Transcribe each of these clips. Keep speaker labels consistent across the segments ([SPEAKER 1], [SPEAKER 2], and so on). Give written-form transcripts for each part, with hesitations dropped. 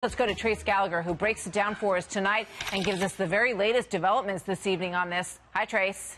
[SPEAKER 1] Let's go to Trace Gallagher, who breaks it down for us tonight and gives us the very latest developments this evening on this. Hi, Trace.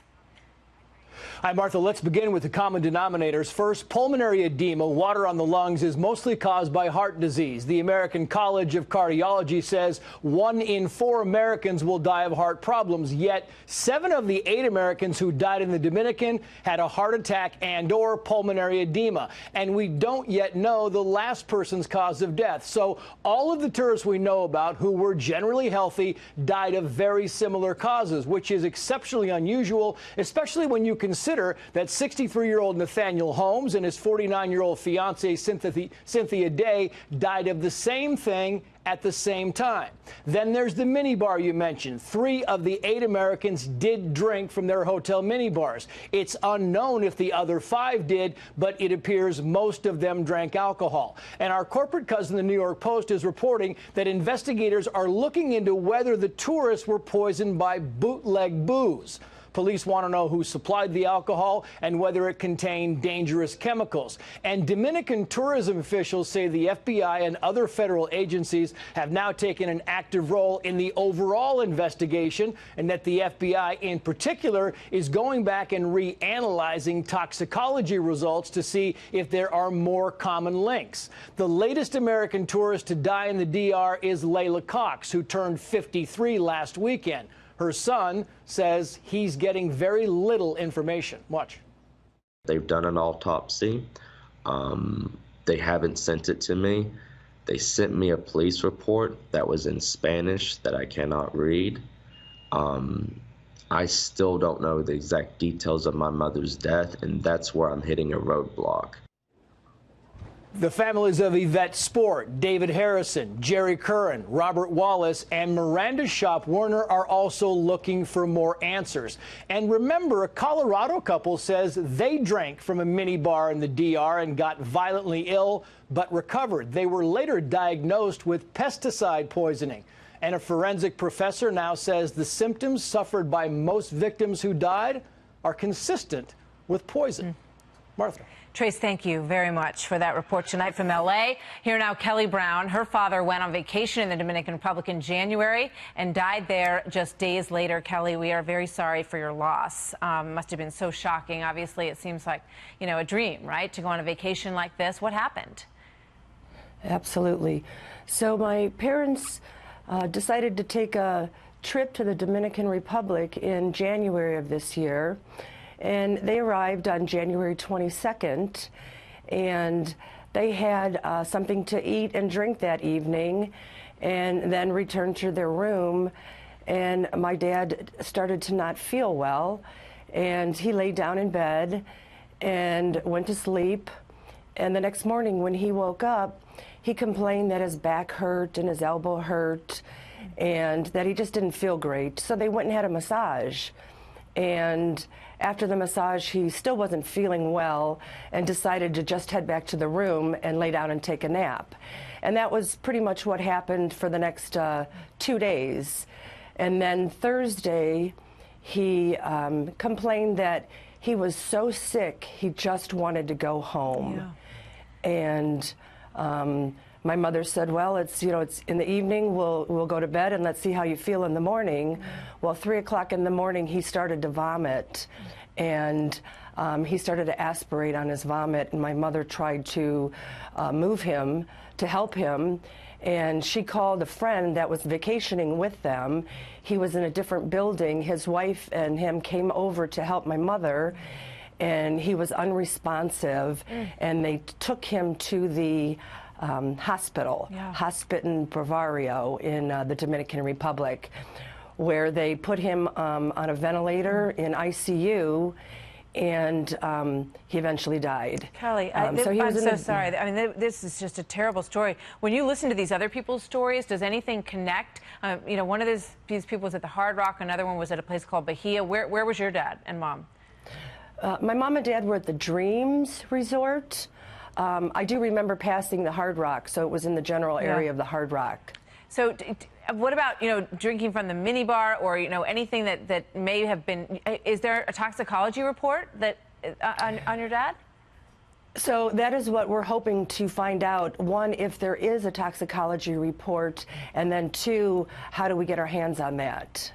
[SPEAKER 2] Hi, Martha. Let's begin with the common denominators. First, pulmonary edema, water on the lungs, is mostly caused by heart disease. The American College of Cardiology says 1 in 4 Americans will die of heart problems, yet 7 of the 8 Americans who died in the Dominican had a heart attack and/or pulmonary edema. And we don't yet know the last person's cause of death. So all of the tourists we know about who were generally healthy died of very similar causes, which is exceptionally unusual, especially when you consider that 63-year-old Nathaniel Holmes and his 49-year-old fiancée Cynthia Day died of the same thing at the same time. Then there's the minibar you mentioned. 3 of the 8 Americans did drink from their hotel minibars. It's unknown if the other 5 did, but it appears most of them drank alcohol. And our corporate cousin, the New York Post, is reporting that investigators are looking into whether the tourists were poisoned by bootleg booze. Police want to know who supplied the alcohol and whether it contained dangerous chemicals. And Dominican tourism officials say the FBI and other federal agencies have now taken an active role in the overall investigation, and that the FBI in particular is going back and reanalyzing toxicology results to see if there are more common links. The latest American tourist to die in the DR is Layla Cox, who turned 53 last weekend. Her son says he's getting very little information. Watch.
[SPEAKER 3] They've done an autopsy. They haven't sent it to me. They sent me a police report that was in Spanish that I cannot read. I still don't know the exact details of my mother's death, and that's where I'm hitting a roadblock.
[SPEAKER 2] The families of Yvette Sport, David Harrison, Jerry Curran, Robert Wallace, and Miranda Shop Warner are also looking for more answers. And remember, a Colorado couple says they drank from a minibar in the DR and got violently ill, but recovered. They were later diagnosed with pesticide poisoning. And a forensic professor now says the symptoms suffered by most victims who died are consistent with poison. Martha.
[SPEAKER 1] Trace, thank you very much for that report tonight from L.A. Here now, Kellie Brown. Her father went on vacation in the Dominican Republic in January and died there just days later. Kellie, we are very sorry for your loss. Must have been so shocking. Obviously, it seems like, you know, a dream, right, to go on a vacation like this. What happened?
[SPEAKER 4] Absolutely. So my parents decided to take a trip to the Dominican Republic in January of this year. And they arrived on January 22nd, and they had something to eat and drink that evening, and then returned to their room. And my dad started to not feel well, and he laid down in bed and went to sleep. And the next morning when he woke up, he complained that his back hurt and his elbow hurt, and that he just didn't feel great. So they went and had a massage. And after the massage, he still wasn't feeling well and decided to just head back to the room and lay down and take a nap. And that was pretty much what happened for the next 2 days. And then Thursday, he complained that he was so sick, he just wanted to go home. Yeah. And my mother said, well, it's in the evening, we'll go to bed and let's see how you feel in the morning. Well, 3 o'clock in the morning, he started to vomit, and he started to aspirate on his vomit, and my mother tried to move him to help him, and she called a friend that was vacationing with them. He was in a different building. His wife and him came over to help my mother, and he was unresponsive, and they took him to the hospital, Hospital Bavario in the Dominican Republic, where they put him on a ventilator in ICU, and he eventually died.
[SPEAKER 1] Kellie, I'm so sorry. I mean, this is just a terrible story. When you listen to these other people's stories, does anything connect? You know, one of these people was at the Hard Rock, another one was at a place called Bahia. Where was your dad and mom?
[SPEAKER 4] My mom and dad were at the Dreams Resort. I do remember passing the Hard Rock, so it was in the general area of the Hard Rock.
[SPEAKER 1] So what about, drinking from the minibar or, anything that may have been, is there a toxicology report that on your dad?
[SPEAKER 4] So that is what we're hoping to find out. One, if there is a toxicology report, and then two, how do we get our hands on that?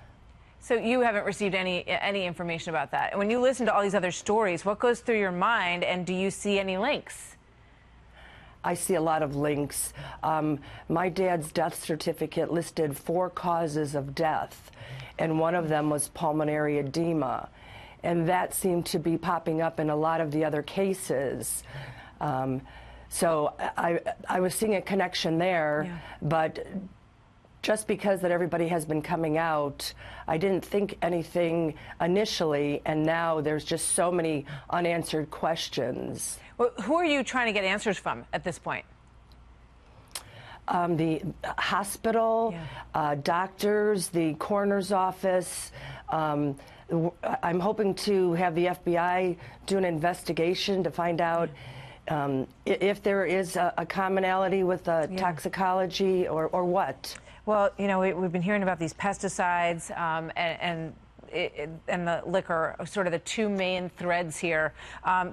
[SPEAKER 1] So you haven't received any information about that. When you listen to all these other stories, what goes through your mind, and do you see any links?
[SPEAKER 4] I see a lot of links. My dad's death certificate listed 4 causes of death, and one of them was pulmonary edema. And that seemed to be popping up in a lot of the other cases. So I was seeing a connection there, yeah. But just because that everybody has been coming out, I didn't think anything initially, and now there's just so many unanswered questions.
[SPEAKER 1] Well, who are you trying to get answers from at this point?
[SPEAKER 4] The hospital,
[SPEAKER 1] yeah.
[SPEAKER 4] Doctors, the coroner's office. I'm hoping to have the FBI do an investigation to find out if there is a commonality with toxicology or what.
[SPEAKER 1] Well, you know, we've been hearing about these pesticides and the liquor, sort of the 2 main threads here.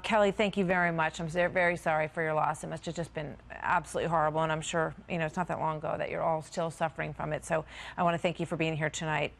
[SPEAKER 1] Kellie, thank you very much. I'm very sorry for your loss. It must have just been absolutely horrible, and I'm sure, you know, it's not that long ago that you're all still suffering from it. So I want to thank you for being here tonight.